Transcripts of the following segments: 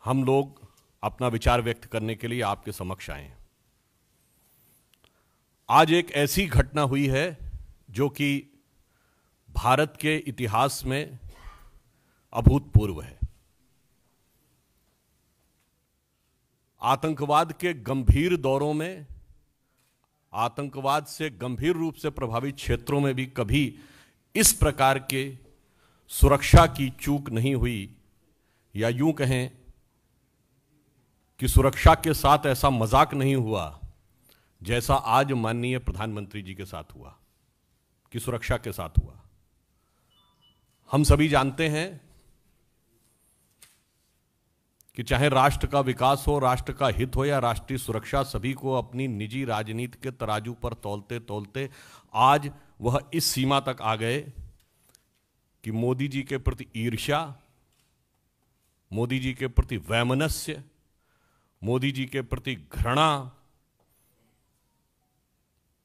हम लोग अपना विचार व्यक्त करने के लिए आपके समक्ष आए हैं। आज एक ऐसी घटना हुई है जो कि भारत के इतिहास में अभूतपूर्व है। आतंकवाद के गंभीर दौरों में, आतंकवाद से गंभीर रूप से प्रभावित क्षेत्रों में भी कभी इस प्रकार के सुरक्षा की चूक नहीं हुई, या यूं कहें कि सुरक्षा के साथ ऐसा मजाक नहीं हुआ जैसा आज माननीय प्रधानमंत्री जी के साथ हुआ, कि सुरक्षा के साथ हुआ। हम सभी जानते हैं कि चाहे राष्ट्र का विकास हो, राष्ट्र का हित हो या राष्ट्रीय सुरक्षा, सभी को अपनी निजी राजनीति के तराजू पर तौलते तौलते आज वह इस सीमा तक आ गए कि मोदी जी के प्रति ईर्ष्या, मोदी जी के प्रति वैमनस्य, मोदी जी के प्रति घृणा,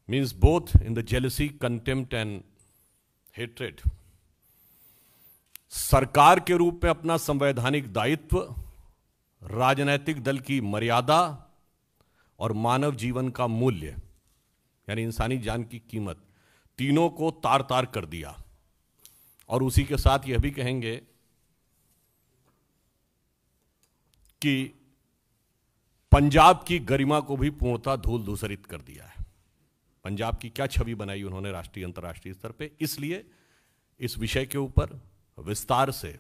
means both in the jealousy, contempt and hatred, सरकार के रूप में अपना संवैधानिक दायित्व, राजनैतिक दल की मर्यादा और मानव जीवन का मूल्य यानी इंसानी जान की कीमत, तीनों को तार तार कर दिया। और उसी के साथ यह भी कहेंगे कि पंजाब की गरिमा को भी पूर्णतः धूल धूसरित कर दिया है। पंजाब की क्या छवि बनाई उन्होंने राष्ट्रीय अंतर्राष्ट्रीय स्तर पे। इसलिए इस विषय के ऊपर विस्तार से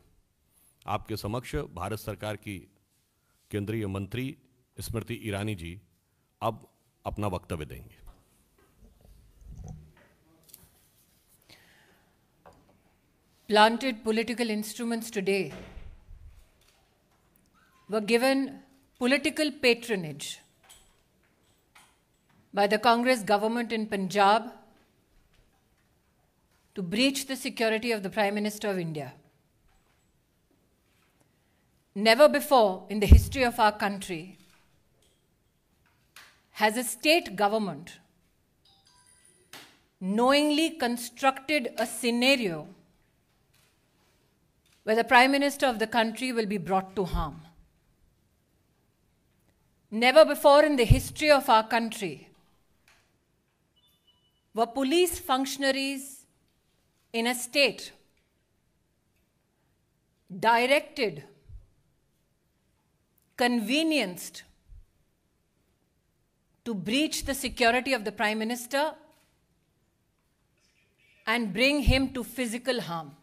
आपके समक्ष भारत सरकार की केंद्रीय मंत्री स्मृति ईरानी जी अब अपना वक्तव्य देंगे। Planted political instruments today were given political patronage by the Congress government in Punjab to breach the security of the Prime Minister of India. Never before in the history of our country has a state government knowingly constructed a scenario where the Prime Minister of the country will be brought to harm. Never before in the history of our country were police functionaries in a state directed, convenienced to breach the security of the Prime Minister and bring him to physical harm.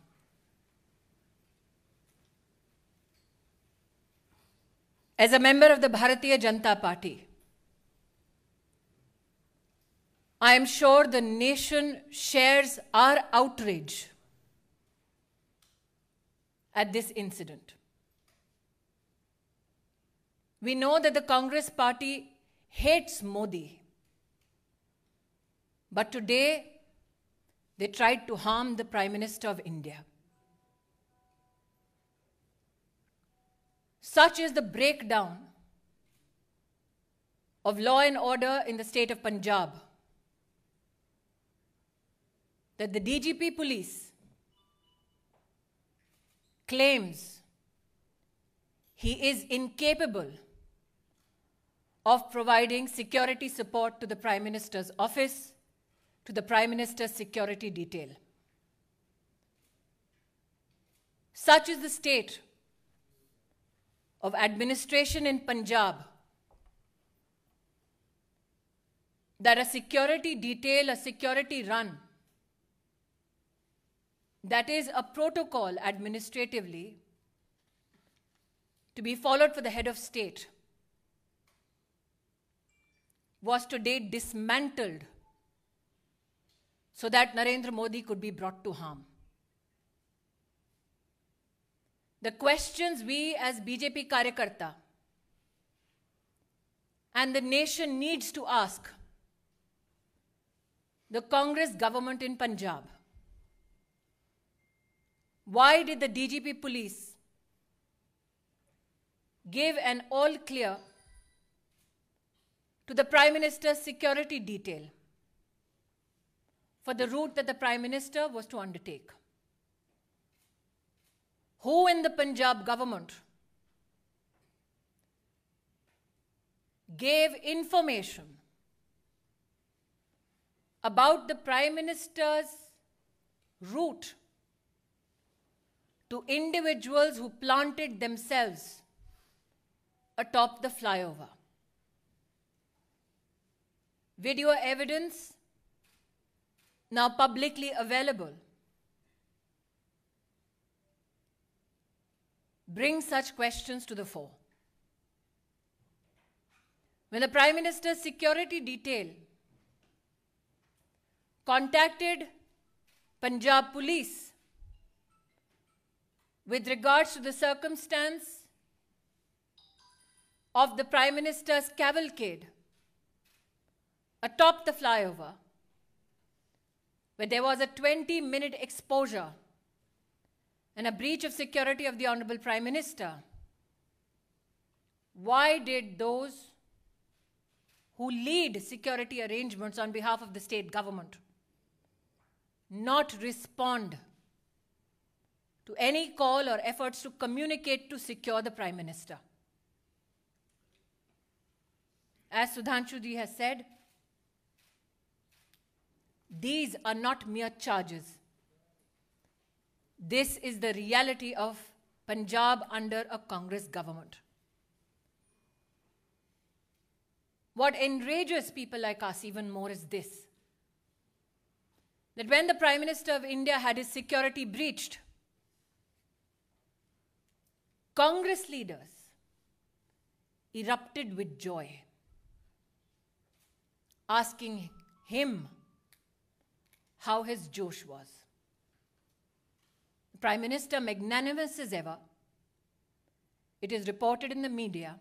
As a member of the Bharatiya Janata Party, I am sure the nation shares our outrage at this incident. We know that the Congress party hates Modi, but today they tried to harm the Prime Minister of India. Such is the breakdown of law and order in the state of Punjab that the DGP police claims he is incapable of providing security support to the Prime Minister's office, to the Prime Minister's security detail. Such is the state of administration in Punjab that a security detail, a security run, that is a protocol administratively to be followed for the head of state, was today dismantled so that Narendra Modi could be brought to harm. The questions we as BJP Karyakarta and the nation needs to ask the Congress government in Punjab: why did the DGP police give an all clear to the Prime Minister's security detail for the route that the Prime Minister was to undertake? Who in the Punjab government gave information about the Prime Minister's route to individuals who planted themselves atop the flyover. Video evidence now publicly available brings such questions to the fore. When the Prime Minister's security detail contacted Punjab Police with regards to the circumstance of the Prime Minister's cavalcade atop the flyover, where there was a 20-minute exposure and a breach of security of the Honorable Prime Minister, why did those who lead security arrangements on behalf of the state government not respond to any call or efforts to communicate to secure the Prime Minister? As Sudhanshu ji has said, these are not mere charges. This is the reality of Punjab under a Congress government. What enrages people like us even more is this: that when the Prime Minister of India had his security breached, Congress leaders erupted with joy, asking him how his Josh was. The Prime Minister, magnanimous as ever, it is reported in the media,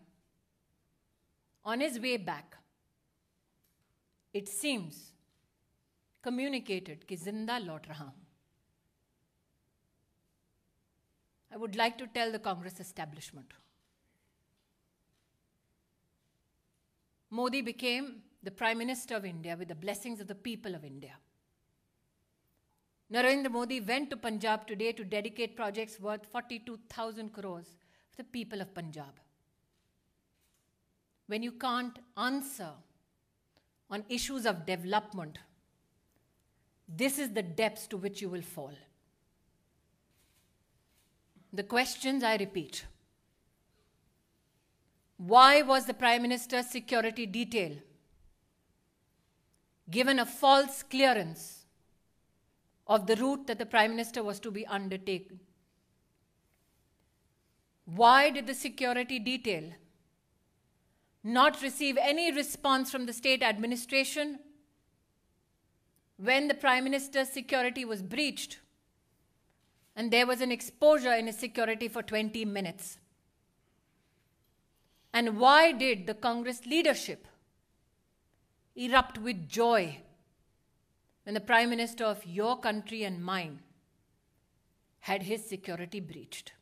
on his way back, it seems, communicated कि जिंदा लौट रहा हूं. I would like to tell the Congress establishment, Modi became the Prime Minister of India with the blessings of the people of India. Narendra Modi went to Punjab today to dedicate projects worth 42,000 crores for the people of Punjab. When you can't answer on issues of development, this is the depths to which you will fall. The questions, I repeat: why was the Prime Minister's security detail given a false clearance of the route that the Prime Minister was to be undertaken? Why did the security detail not receive any response from the state administration when the Prime Minister's security was breached and there was an exposure in his security for 20 minutes? And why did the Congress leadership erupt with joy when the Prime Minister of your country and mine had his security breached?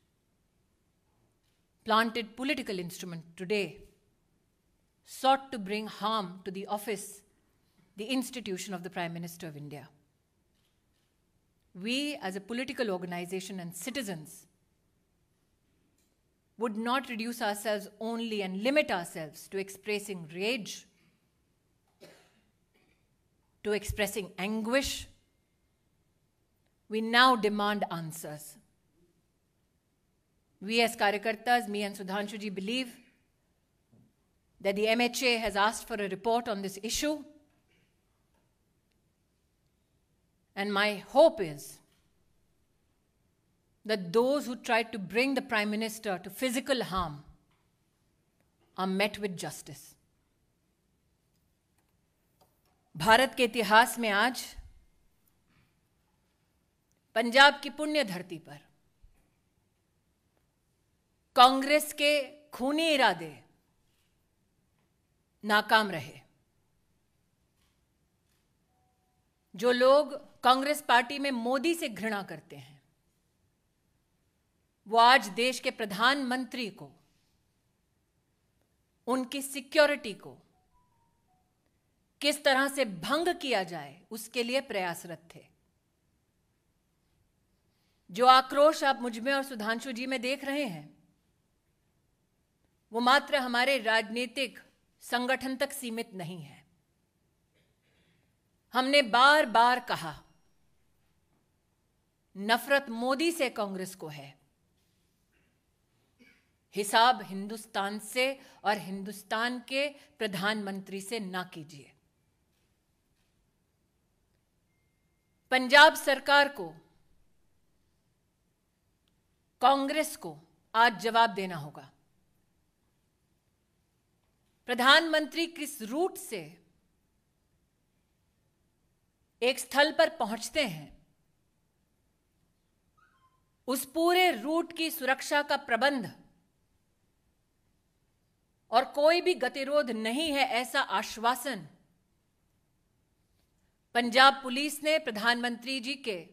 Planted political instrument today sought to bring harm to the office, the institution of the Prime Minister of India. We, as a political organization and citizens, would not reduce ourselves only and limit ourselves to expressing rage, to expressing anguish. We now demand answers. We as Karyakartas, me and Sudhanshu ji, believe that the MHA has asked for a report on this issue. And my hope is that those who tried to bring the Prime Minister to physical harm are met with justice. Bharat के इतिहास में आज पंजाब की पुण्य धरती पर कांग्रेस के खूनी इरादे नाकाम रहे. जो लोग कांग्रेस पार्टी में मोदी से घृणा करते हैं, वो आज देश के प्रधानमंत्री को, उनकी सिक्योरिटी को किस तरह से भंग किया जाए उसके लिए प्रयासरत थे. जो आक्रोश आप मुझ में और सुधांशु जी में देख रहे हैं, वो मात्र हमारे राजनीतिक संगठन तक सीमित नहीं है। हमने बार बार कहा, नफरत मोदी से कांग्रेस को है, हिसाब हिंदुस्तान से और हिंदुस्तान के प्रधानमंत्री से ना कीजिए। पंजाब सरकार को, कांग्रेस को आज जवाब देना होगा। प्रधानमंत्री किस रूट से एक स्थल पर पहुंचते हैं, उस पूरे रूट की सुरक्षा का प्रबंध और कोई भी गतिरोध नहीं है, ऐसा आश्वासन पंजाब पुलिस ने प्रधानमंत्री जी के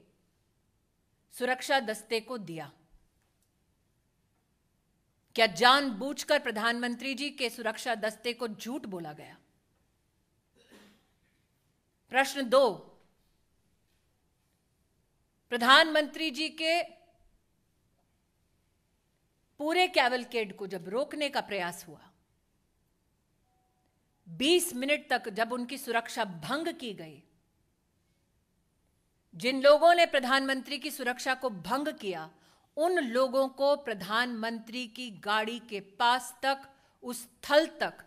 सुरक्षा दस्ते को दिया। क्या जानबूझकर प्रधानमंत्री जी के सुरक्षा दस्ते को झूठ बोला गया? प्रश्न 2, प्रधानमंत्री जी के पूरे कैवलकेड को जब रोकने का प्रयास हुआ, 20 मिनट तक जब उनकी सुरक्षा भंग की गई, जिन लोगों ने प्रधानमंत्री की सुरक्षा को भंग किया, उन लोगों को प्रधानमंत्री की गाड़ी के पास तक, उस स्थल तक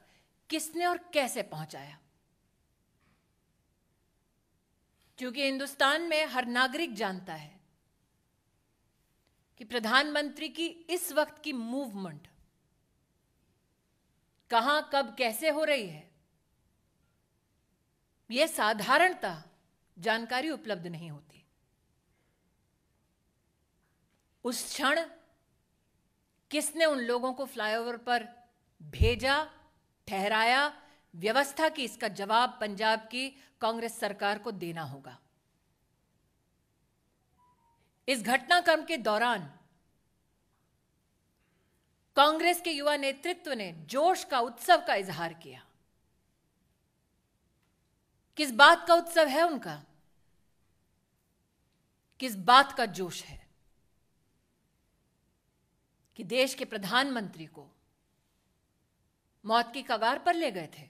किसने और कैसे पहुंचाया? क्योंकि हिंदुस्तान में हर नागरिक जानता है कि प्रधानमंत्री की इस वक्त की मूवमेंट कहां, कब, कैसे हो रही है, यह साधारणतः जानकारी उपलब्ध नहीं होती। उस क्षण किसने उन लोगों को फ्लाईओवर पर भेजा, ठहराया, व्यवस्था की, इसका जवाब पंजाब की कांग्रेस सरकार को देना होगा। इस घटनाक्रम के दौरान कांग्रेस के युवा नेतृत्व ने जोश का, उत्सव का इजहार किया। किस बात का उत्सव है उनका? किस बात का जोश है? कि देश के प्रधानमंत्री को मौत की कगार पर ले गए थे।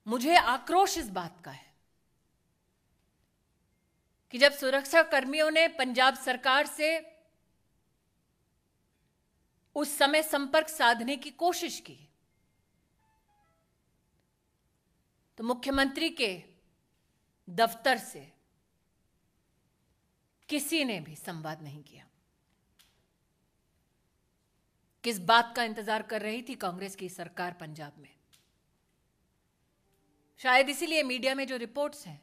मुझे आक्रोश इस बात का है कि जब सुरक्षा कर्मियों ने पंजाब सरकार से उस समय संपर्क साधने की कोशिश की, तो मुख्यमंत्री के दफ्तर से किसी ने भी संवाद नहीं किया। किस बात का इंतजार कर रही थी कांग्रेस की सरकार पंजाब में? शायद इसीलिए मीडिया में जो रिपोर्ट्स हैं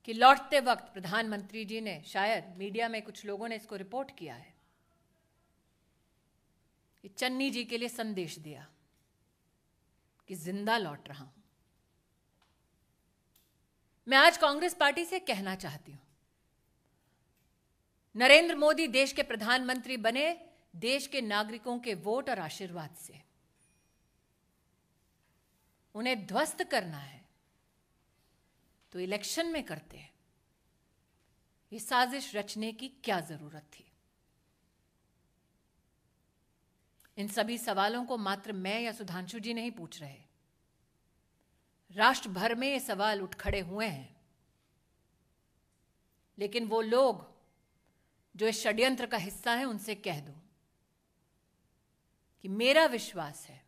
कि लौटते वक्त प्रधानमंत्री जी ने, शायद मीडिया में कुछ लोगों ने इसको रिपोर्ट किया है कि चन्नी जी के लिए संदेश दिया कि जिंदा लौट रहा हूं। मैं आज कांग्रेस पार्टी से कहना चाहती हूं, नरेंद्र मोदी देश के प्रधानमंत्री बने देश के नागरिकों के वोट और आशीर्वाद से। उन्हें ध्वस्त करना है तो इलेक्शन में करते हैं। ये साजिश रचने की क्या जरूरत थी? इन सभी सवालों को मात्र मैं या सुधांशु जी नहीं पूछ रहे, राष्ट्र भर में ये सवाल उठ खड़े हुए हैं। लेकिन वो लोग जो इस षड्यंत्र का हिस्सा हैं, उनसे कह दो कि मेरा विश्वास है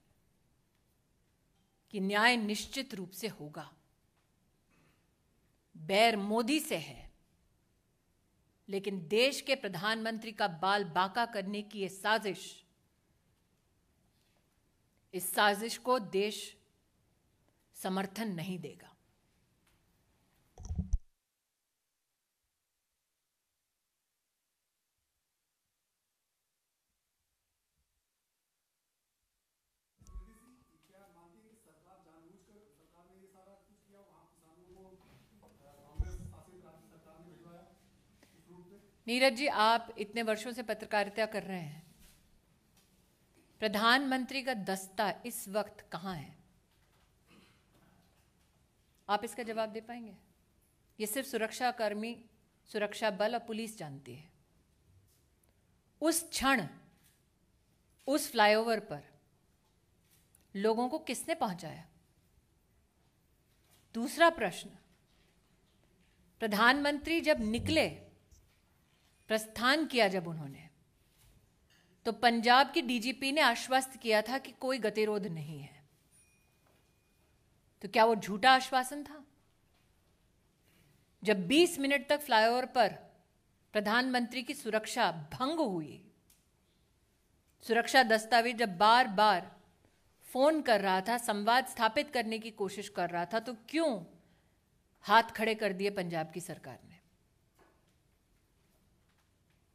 कि न्याय निश्चित रूप से होगा। बैर मोदी से है, लेकिन देश के प्रधानमंत्री का बाल बांका करने की ये साजिश, इस साजिश को देश समर्थन नहीं देगा। नीरज जी, आप इतने वर्षों से पत्रकारिता कर रहे हैं, प्रधानमंत्री का दस्ता इस वक्त कहां है? आप इसका जवाब दे पाएंगे? ये सिर्फ सुरक्षा कर्मी, सुरक्षा बल और पुलिस जानती है। उस क्षण उस फ्लाईओवर पर लोगों को किसने पहुंचाया? दूसरा प्रश्न, प्रधानमंत्री जब निकले, प्रस्थान किया जब उन्होंने, तो पंजाब की डीजीपी ने आश्वस्त किया था कि कोई गतिरोध नहीं है। तो क्या वो झूठा आश्वासन था? जब 20 मिनट तक फ्लाईओवर पर प्रधानमंत्री की सुरक्षा भंग हुई, सुरक्षा दस्तावेज जब बार बार फोन कर रहा था, संवाद स्थापित करने की कोशिश कर रहा था, तो क्यों हाथ खड़े कर दिए पंजाब की सरकार ने?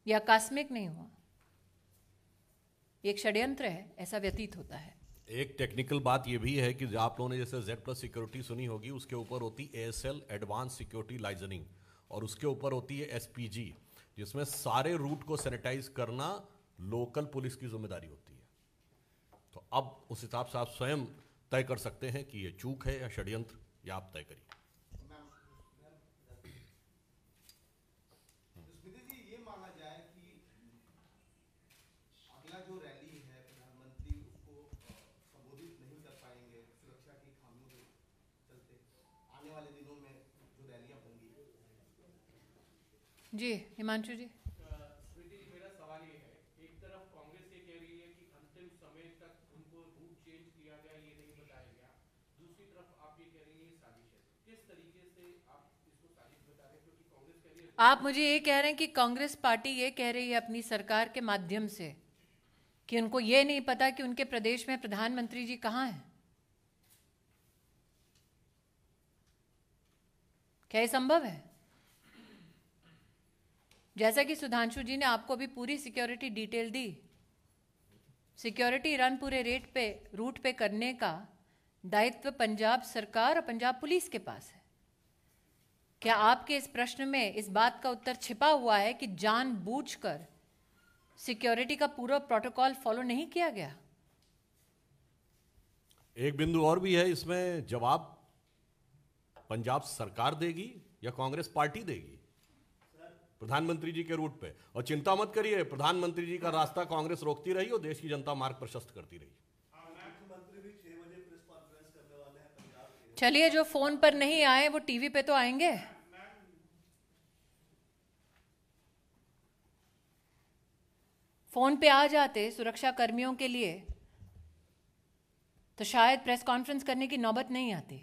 यह आकस्मिक नहीं हुआ, एक षड्यंत्र है, ऐसा व्यतीत होता है। एक टेक्निकल बात यह भी है कि आप लोगों ने जैसे Z+ सिक्योरिटी सुनी होगी, उसके ऊपर होती ASL एडवांस सिक्योरिटी लाइजनिंग, और उसके ऊपर होती है SPG, जिसमें सारे रूट को सैनिटाइज करना लोकल पुलिस की जिम्मेदारी होती है। तो अब उस हिसाब से आप स्वयं तय कर सकते हैं कि यह चूक है या षड्यंत्र, या आप तय करिए। जो रैली है प्रधानमंत्री उसको संबोधित नहीं कर पाएंगे सुरक्षा की खामियों के चलते, आने वाले दिनों में जो रैलियां होंगी। जी हिमांशु जी। स्मृति जी, मेरा सवाल ये है, एक तरफ कांग्रेस ये कह रही है कि अंतिम समय तक उनको रूट चेंज किया गया, ये नहीं बताया गया, दूसरी तरफ आप ये कह रही हैं ये साजिश है। किस तरीके से आप इसको साजिश बता रहे हैं? क्योंकि कांग्रेस कह रही है, आप मुझे ये कह रहे हैं कि कांग्रेस पार्टी ये कह रही है अपनी सरकार के माध्यम से कि उनको ये नहीं पता कि उनके प्रदेश में प्रधानमंत्री जी कहां हैं? क्या ये संभव है? जैसा कि सुधांशु जी ने आपको भी पूरी सिक्योरिटी डिटेल दी, सिक्योरिटी रन पूरे रूट पे करने का दायित्व पंजाब सरकार और पंजाब पुलिस के पास है। क्या आपके इस प्रश्न में इस बात का उत्तर छिपा हुआ है कि जानबूझकर सिक्योरिटी का पूरा प्रोटोकॉल फॉलो नहीं किया गया? एक बिंदु और भी है इसमें, जवाब पंजाब सरकार देगी या कांग्रेस पार्टी देगी प्रधानमंत्री जी के रूट पे। और चिंता मत करिए, प्रधानमंत्री जी का रास्ता कांग्रेस रोकती रही और देश की जनता मार्ग प्रशस्त करती रही। मुख्यमंत्री भी 6 बजे प्रेस कॉन्फ्रेंस करने वाले हैं पंजाब के। चलिए, जो फोन पर नहीं आए वो टीवी पे तो आएंगे। फोन पे आ जाते सुरक्षा कर्मियों के लिए तो शायद प्रेस कॉन्फ्रेंस करने की नौबत नहीं आती।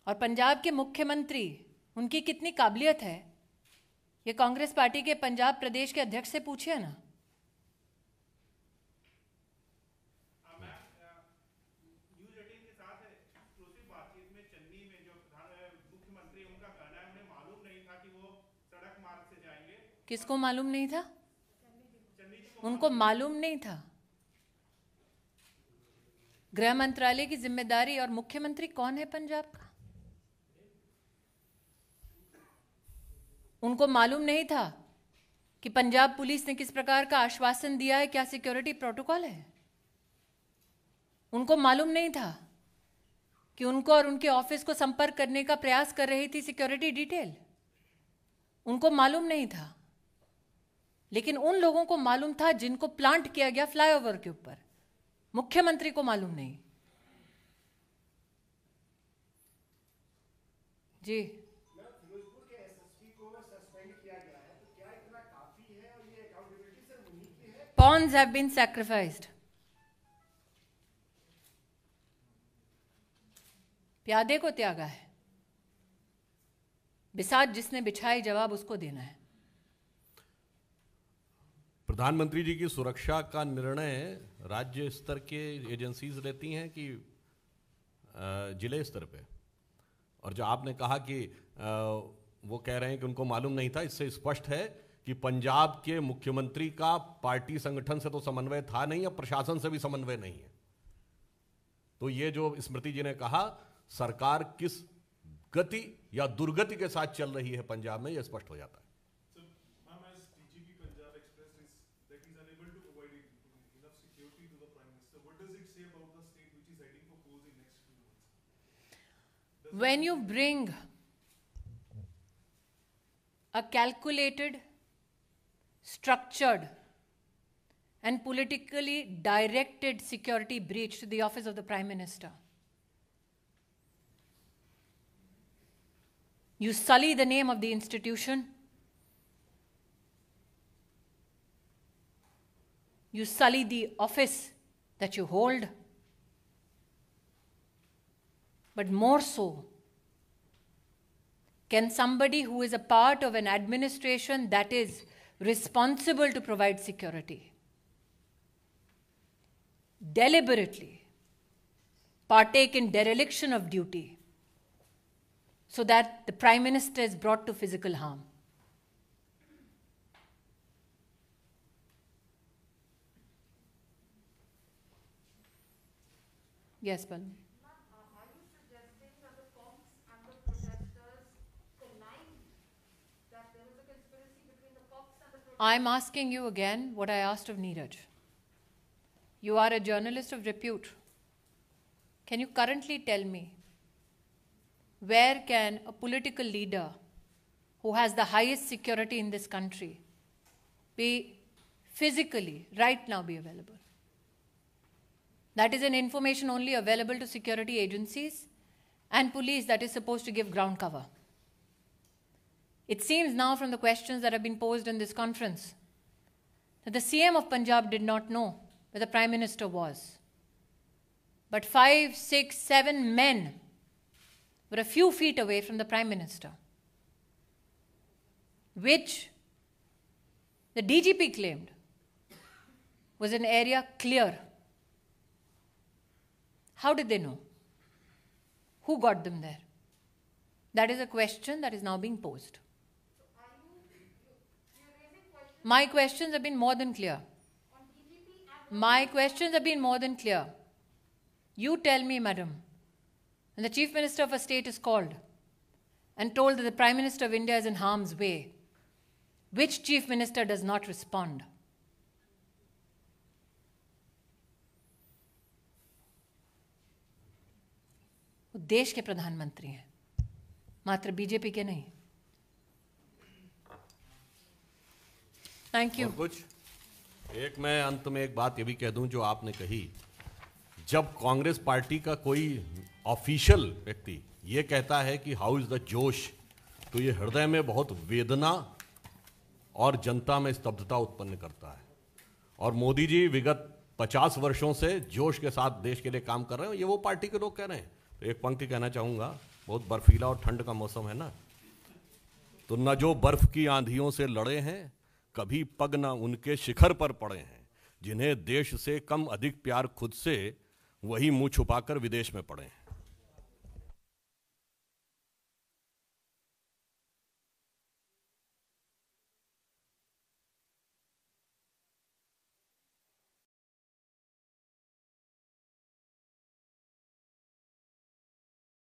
और पंजाब के मुख्यमंत्री, उनकी कितनी काबिलियत है, ये कांग्रेस पार्टी के पंजाब प्रदेश के अध्यक्ष से पूछिए ना। न्यूज़ 18 के साथ एक्सक्लूसिव बातचीत में चन्नी में जो मुख्यमंत्री, उनका कहना है उन्हें मालूम नहीं था कि वो सड़क मार्ग से जाएंगे। किसको मालूम नहीं था? उनको मालूम नहीं था। गृह मंत्रालय की जिम्मेदारी, और मुख्यमंत्री कौन है पंजाब का? उनको मालूम नहीं था कि पंजाब पुलिस ने किस प्रकार का आश्वासन दिया है, क्या सिक्योरिटी प्रोटोकॉल है? उनको मालूम नहीं था कि उनको और उनके ऑफिस को संपर्क करने का प्रयास कर रही थी सिक्योरिटी डिटेल? उनको मालूम नहीं था। लेकिन उन लोगों को मालूम था जिनको प्लांट किया गया फ्लाईओवर के ऊपर। मुख्यमंत्री को मालूम नहीं। जी, फिरोजपुर के एसएसपी को सस्पेंड किया गया है, तो क्या इतना काफी है और ये अकाउंटेबिलिटी सिर्फ उन्हीं की है? pawns have been sacrificed। प्यादे को त्यागा है, बिसात जिसने बिछाई, जवाब उसको देना है। प्रधानमंत्री जी की सुरक्षा का निर्णय राज्य स्तर के एजेंसीज लेती हैं कि जिले स्तर पे? और जो आपने कहा कि वो कह रहे हैं कि उनको मालूम नहीं था, इससे स्पष्ट है कि पंजाब के मुख्यमंत्री का पार्टी संगठन से तो समन्वय था नहीं, अब प्रशासन से भी समन्वय नहीं है। तो ये जो स्मृति जी ने कहा, सरकार किस गति या दुर्गति के साथ चल रही है पंजाब में, यह स्पष्ट हो जाता है। When you bring a calculated, structured and politically directed security breach to the office of the Prime Minister. You sully the name of the institution. You sully the office that you hold. But more so, can somebody who is a part of an administration that is responsible to provide security deliberately partake in dereliction of duty so that the Prime Minister is brought to physical harm? Yes, Balmi. Are you suggesting that the Cox and the protesters connived, that there was a conspiracy between the Cox and the protesters? I'm asking you again what I asked of Neeraj. You are a journalist of repute. Can you currently tell me where can a political leader who has the highest security in this country be physically, right now, be available? That is an information only available to security agencies and police that is supposed to give ground cover. It seems now from the questions that have been posed in this conference that the CM of Punjab did not know where the Prime Minister was. But 5, 6, 7 men were a few feet away from the Prime Minister, which the DGP claimed was an area clear. How did they know? Who got them there? That is a question that is now being posed. So are you're raising questions My questions have been more than clear. on DGP and My questions have been more than clear. You tell me, madam, when the Chief Minister of a state is called and told that the Prime Minister of India is in harm's way, which Chief Minister does not respond? वो देश के प्रधानमंत्री हैं, मात्र BJP के नहीं. Thank you. और कुछ एक मैं अंत में एक बात ये भी कह दूं जो आपने कही, जब कांग्रेस पार्टी का कोई ऑफिशियल व्यक्ति ये कहता है कि हाउ इज द जोश, तो ये हृदय में बहुत वेदना और जनता में स्तब्धता उत्पन्न करता है. और मोदी जी विगत 50 वर्षों से जोश के साथ देश के लिए काम कर रहे हैं, ये वो पार्टी के लोग कह रहे हैं. तो एक पंक्ति कहना चाहूंगा, बहुत बर्फीला और ठंड का मौसम है ना, तो न जो बर्फ की आंधियों से लड़े हैं, कभी पग न उनके शिखर पर पड़े हैं, जिन्हें देश से कम अधिक प्यार खुद से, वही मुंह छुपाकर विदेश में पड़े हैं.